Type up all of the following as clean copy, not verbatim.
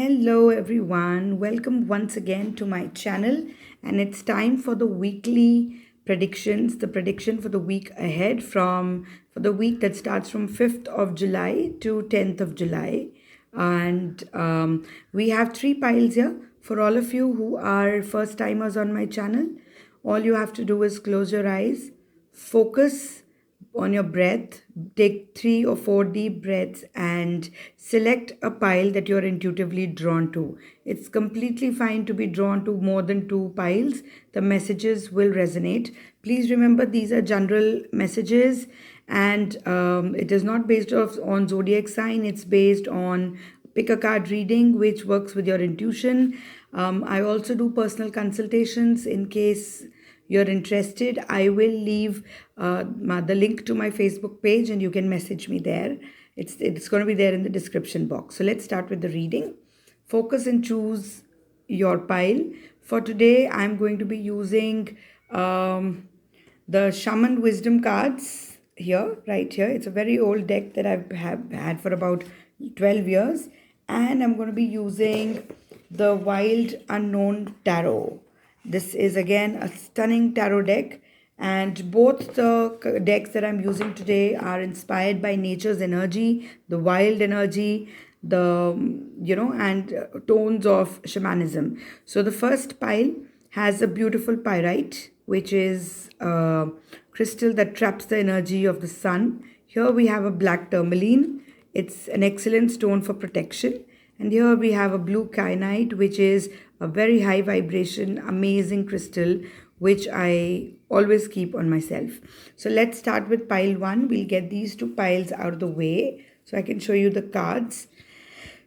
Hello everyone, welcome once again to my channel, and it's time for the weekly predictions, the prediction for the week ahead for the week that starts from 5th of July to 10th of July. And we have three piles here for all of you who are first timers on my channel. All you have to do is close your eyes, focus on your breath, take 3 or 4 deep breaths, and select a pile that you're intuitively drawn to. It's completely fine to be drawn to more than two piles. The messages will resonate. Please remember, these are general messages, and it is not based on zodiac sign. It's based on pick a card reading, which works with your intuition. I also do personal consultations. In case you're interested, I will leave the link to my Facebook page, and you can message me there. It's going to be there in the description box. So let's start with the reading. Focus and choose your pile. For today, I'm going to be using the Shaman Wisdom cards here, right here. It's a very old deck that have had for about 12 years. And I'm going to be using the Wild Unknown Tarot. This is again a stunning tarot deck, and both the decks that I'm using today are inspired by nature's energy, the wild energy, the and tones of shamanism. So the first pile has a beautiful pyrite, which is a crystal that traps the energy of the sun. Here we have a black tourmaline. It's an excellent stone for protection. And here we have a blue kyanite, which is a very high vibration, amazing crystal, which I always keep on myself. So let's start with pile one. We'll get these two piles out of the way so I can show you the cards.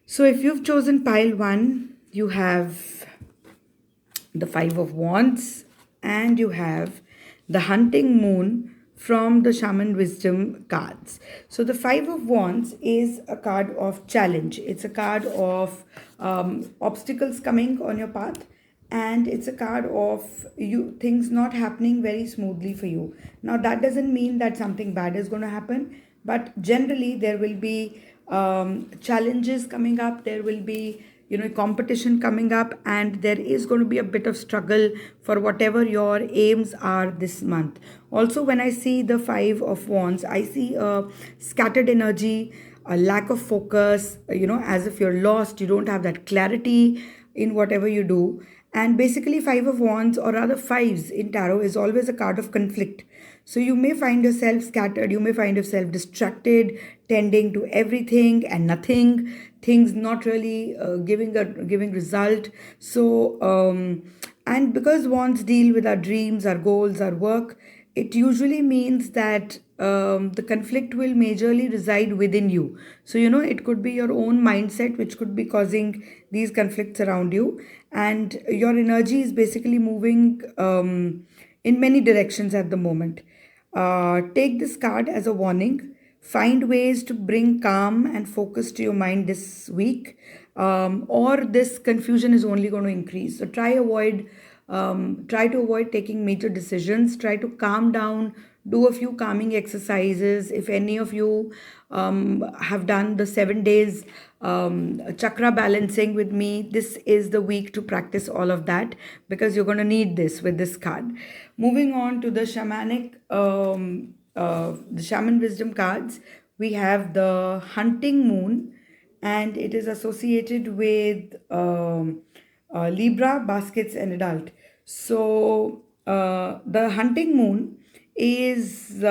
So if you've chosen pile one, you have the Five of Wands, and you have the Hunting Moon from the Shaman Wisdom cards. So the Five of Wands is a card of challenge. It's a card of obstacles coming on your path, and it's a card of you things not happening very smoothly for you. Now that doesn't mean that something bad is going to happen, but generally there will be challenges coming up. There will be competition coming up, and there is going to be a bit of struggle for whatever your aims are this month. Also, when I see the Five of Wands, I see a scattered energy, a lack of focus, as if you're lost, you don't have that clarity in whatever you do. And basically, Five of Wands, or rather fives in tarot, is always a card of conflict. So you may find yourself scattered, you may find yourself distracted, tending to everything and nothing, things not really giving result. So and because wands deal with our dreams, our goals, our work, it usually means that the conflict will majorly reside within you. So it could be your own mindset which could be causing these conflicts around you, and your energy is basically moving in many directions at the moment. Take this card as a warning. Find ways to bring calm and focus to your mind this week, or this confusion is only going to increase. So try to avoid taking major decisions. Try to calm down. Do a few calming exercises. If any of you have done the 7 days chakra balancing with me, this is the week to practice all of that, because you're going to need this with this card. Moving on to the the shaman wisdom cards, we have the hunting moon, and it is associated with Libra, baskets, and adult. So the hunting moon is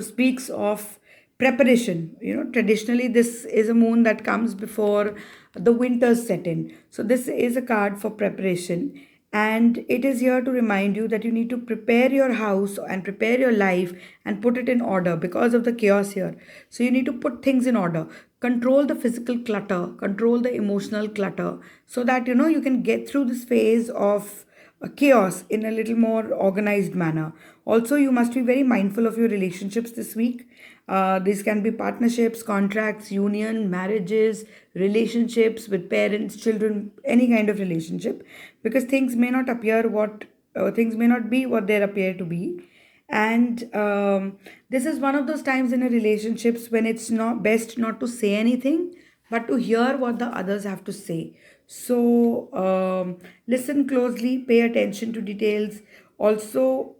speaks of preparation. Traditionally this is a moon that comes before the winters set in. So this is a card for preparation, and it is here to remind you that you need to prepare your house and prepare your life and put it in order because of the chaos here. So you need to put things in order, control the physical clutter, control the emotional clutter, so that you can get through this phase of chaos in a little more organized manner. Also, you must be very mindful of your relationships this week. These can be partnerships, contracts, union, marriages, relationships with parents, children, any kind of relationship, because things may not be what they appear to be. And this is one of those times in a relationships when it's not best not to say anything, but to hear what the others have to say. So listen closely, pay attention to details. Also,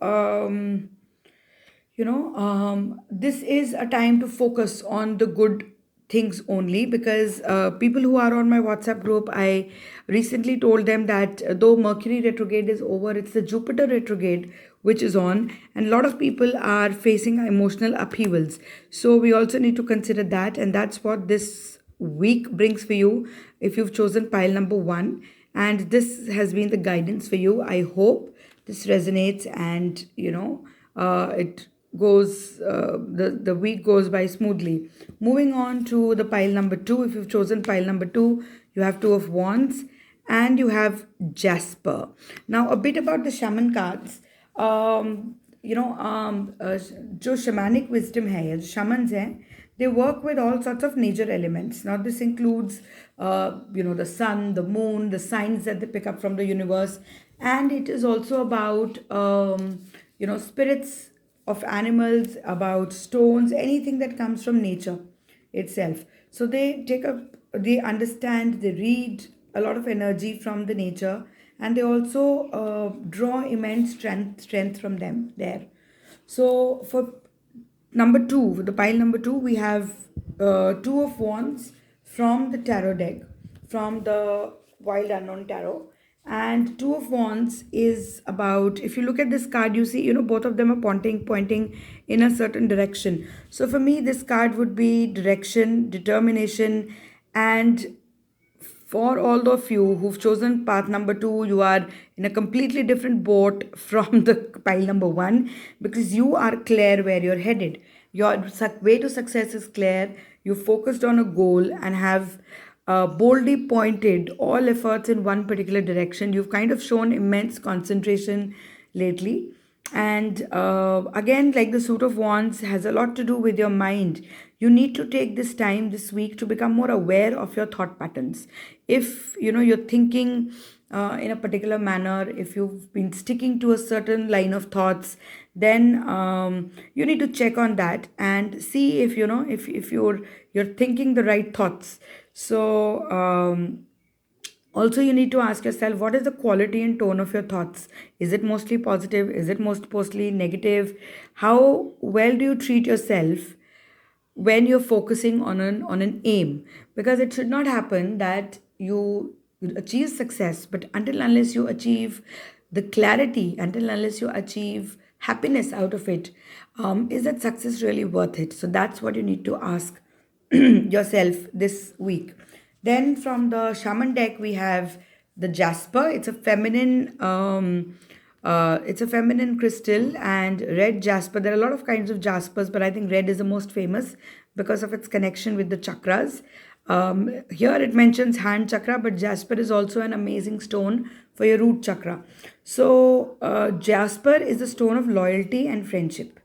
this is a time to focus on the good things only, because people who are on my WhatsApp group, I recently told them that though Mercury retrograde is over, it's the Jupiter retrograde which is on, and a lot of people are facing emotional upheavals. So we also need to consider that, and that's what this week brings for you if you've chosen pile number one. And this has been the guidance for you. I hope this resonates, and it goes the week goes by smoothly. Moving on to the pile number two. If you've chosen pile number two, you have two of wands and you have Jasper. Now a bit about the shaman cards. जो shamanic wisdom है, या जो shamans हैं, they work with all sorts of nature elements. Now this includes the sun, the moon, the signs that they pick up from the universe, and it is also about spirits of animals, about stones, anything that comes from nature itself. So they understand, they read a lot of energy from the nature, and they also draw immense strength from them there. So for number two, the pile number two, we have two of wands from the tarot deck, from the Wild Unknown Tarot. And two of wands is about, if you look at this card, you see, both of them are pointing in a certain direction. So for me, this card would be direction, determination, and for all of you who've chosen path number two, you are in a completely different boat from the pile number one, because you are clear where you're headed. Your way to success is clear. You focused on a goal and have boldly pointed all efforts in one particular direction. You've kind of shown immense concentration lately. And again, like the suit of wands has a lot to do with your mind. You need to take this time this week to become more aware of your thought patterns. If you're thinking in a particular manner, if you've been sticking to a certain line of thoughts, then you need to check on that and see if if you're thinking the right thoughts. So also, you need to ask yourself, what is the quality and tone of your thoughts? Is it mostly positive? Is it mostly negative? How well do you treat yourself when you're focusing on an aim? Because it should not happen that you achieve success, but until unless you achieve the clarity, until unless you achieve happiness out of it, is that success really worth it? So that's what you need to ask yourself this week. Then from the shaman deck, we have the Jasper. It's a feminine crystal, and red jasper. There are a lot of kinds of jaspers, but I think red is the most famous because of its connection with the chakras. Here it mentions hand chakra, but jasper is also an amazing stone for your root chakra. So jasper is the stone of loyalty and friendship,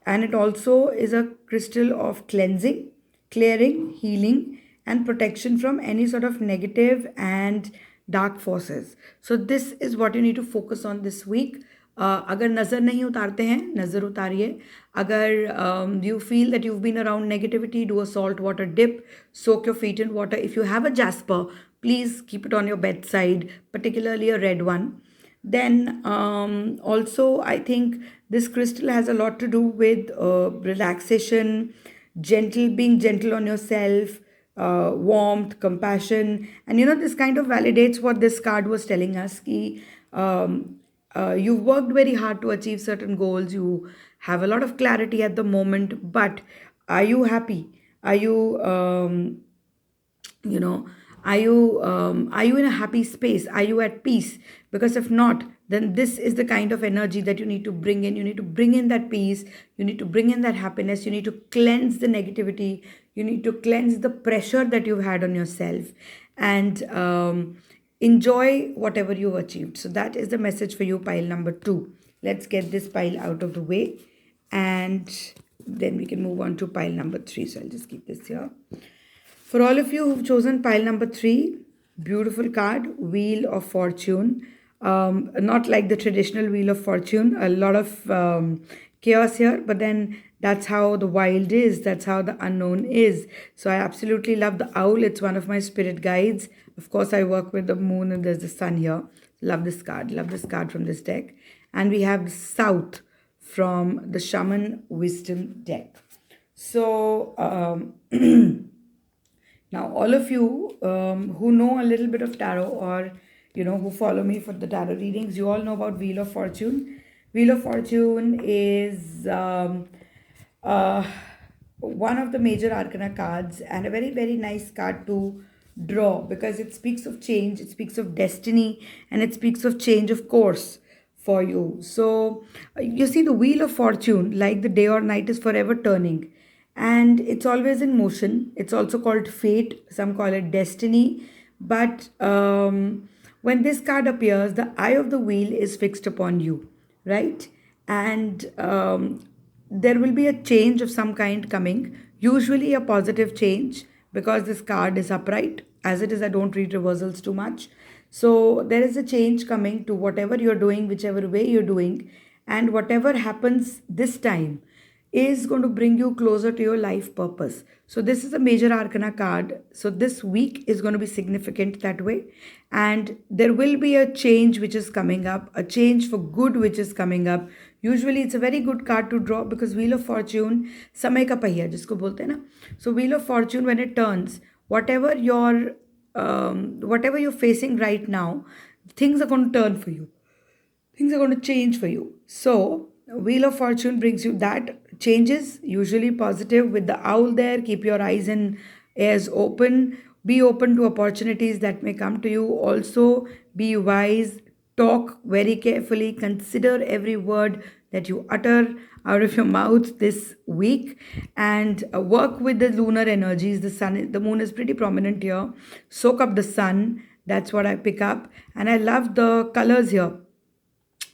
and it also is a crystal of cleansing, clearing, healing, and protection from any sort of negative and dark forces. So this is what you need to focus on this week. अगर नज़र नहीं उतारते हैं, नज़र उतारिए. अगर you feel that you've been around negativity, do a salt water dip, soak your feet in water. If you have a jasper, please keep it on your bedside, particularly a red one. Then also, I think this crystal has a lot to do with relaxation, being gentle on yourself, warmth, compassion. And this kind of validates what this card was telling us. Ki, you've worked very hard to achieve certain goals. You have a lot of clarity at the moment, but are you happy? Are you you know are you in a happy space? Are you at peace? Because if not, then this is the kind of energy that you need to bring in. You need to bring in that peace, you need to bring in that happiness, you need to cleanse the negativity, you need to cleanse the pressure that you've had on yourself, and enjoy whatever you've achieved. So that is the message for you, pile number two. Let's get this pile out of the way, and then we can move on to pile number three. So I'll just keep this here. For all of you who've chosen pile number three, beautiful card, Wheel of Fortune. Not like the traditional Wheel of Fortune. A lot of chaos here, but then that's how the wild is, that's how the unknown is. So I absolutely love the owl. It's one of my spirit guides. Of course, I work with the moon and there's the sun here. Love this card from this deck. And we have the south from the shaman wisdom deck. So now, all of you who know a little bit of tarot, or who follow me for the tarot readings, you all know about Wheel of Fortune. Wheel of Fortune is uh, one of the major arcana cards, and a very, very nice card to draw because it speaks of change, it speaks of destiny, and it speaks of change of course for you. So, you see, the Wheel of Fortune, like the day or night, is forever turning, and it's always in motion. It's also called fate, some call it destiny. But when this card appears, the eye of the wheel is fixed upon you, right? And there will be a change of some kind coming, usually a positive change, because this card is upright. As it is, I don't read reversals too much. So there is a change coming to whatever you're doing, whichever way you're doing, and whatever happens this time is going to bring you closer to your life purpose. So this is a major arcana card. So this week is going to be significant that way. And there will be a change which is coming up, a change for good which is coming up. Usually it's a very good card to draw because Wheel of Fortune, समय का पहिया जिसको बोलते हैं ना. So Wheel of Fortune, when it turns, whatever you're facing right now, things are going to turn for you, things are going to change for you. So, Wheel of Fortune brings you that changes, usually positive, with the owl there. Keep your eyes and ears open. Be open to opportunities that may come to you. Also, be wise. Talk very carefully. Consider every word that you utter out of your mouth this week, and work with the lunar energies. The sun, the moon is pretty prominent here. Soak up the sun. That's what I pick up. And I love the colors here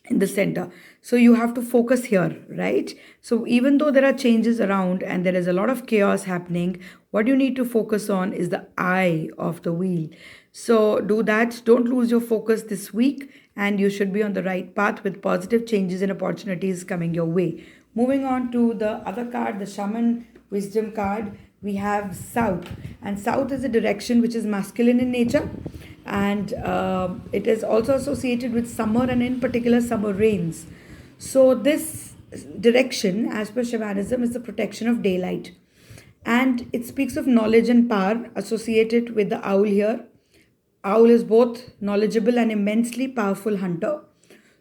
in the center. So you have to focus here, right? So even though there are changes around and there is a lot of chaos happening, what you need to focus on is the eye of the wheel. So do that. Don't lose your focus this week, and you should be on the right path with positive changes and opportunities coming your way. Moving on to the other card, the shaman wisdom card, we have south, and south is a direction which is masculine in nature, and it is also associated with summer, and in particular summer rains. So this direction, as per shamanism, is the protection of daylight, and it speaks of knowledge and power associated with the owl here. Owl is both knowledgeable and immensely powerful hunter.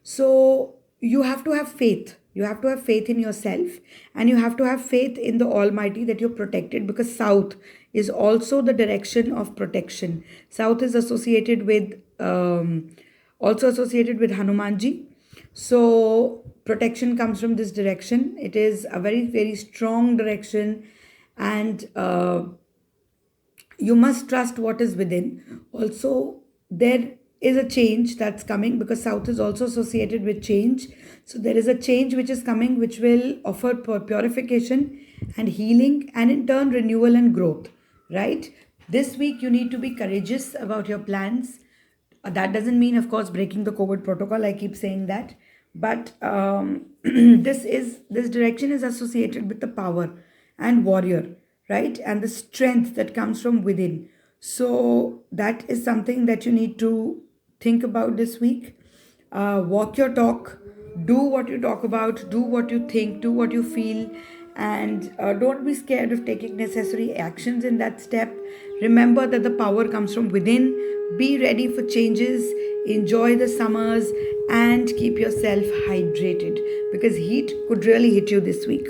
So you have to have faith. You have to have faith in yourself, and you have to have faith in the Almighty that you're protected, because South is also the direction of protection. South is associated with also associated with Hanumanji. So protection comes from this direction. It is a very, very strong direction, and you must trust what is within. Also, there is a change that's coming because south is also associated with change. So there is a change which is coming which will offer purification and healing, and in turn renewal and growth, right? This week you need to be courageous about your plans. That doesn't mean, of course, breaking the COVID protocol. I keep saying that, but this direction is associated with the power and warrior, right, and the strength that comes from within. So that is something that you need to think about this week. Walk your talk, do what you talk about, do what you think, do what you feel, and don't be scared of taking necessary actions in that step. Remember that the power comes from within. Be ready for changes, enjoy the summers, and keep yourself hydrated because heat could really hit you this week.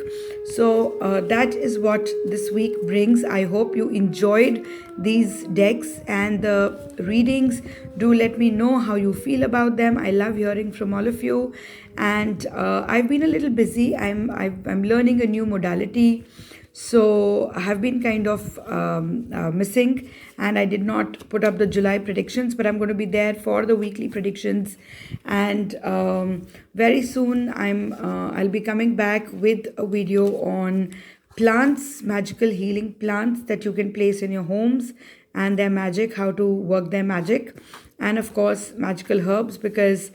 So that is what this week brings. I hope you enjoyed these decks and the readings. Do let me know how you feel about them. I love hearing from all of you, and I've been a little busy. I'm learning a new modality, so I have been kind of missing, and I did not put up the July predictions, but I'm going to be there for the weekly predictions. And very soon I'll be coming back with a video on plants, magical healing plants that you can place in your homes and their magic, how to work their magic, and of course magical herbs, because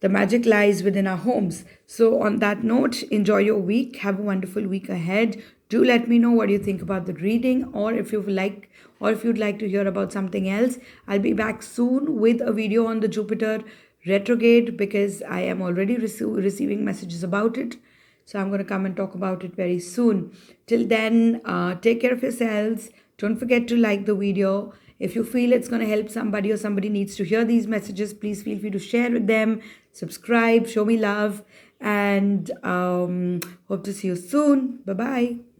the magic lies within our homes. So, on that note, enjoy your week. Have a wonderful week ahead. Do let me know what you think about the reading, or if you'd like to hear about something else. I'll be back soon with a video on the Jupiter retrograde because I am already receiving messages about it. So I'm going to come and talk about it very soon. Till then, take care of yourselves. Don't forget to like the video. If you feel it's going to help somebody or somebody needs to hear these messages, please feel free to share with them. Subscribe, show me love, and hope to see you soon. Bye bye.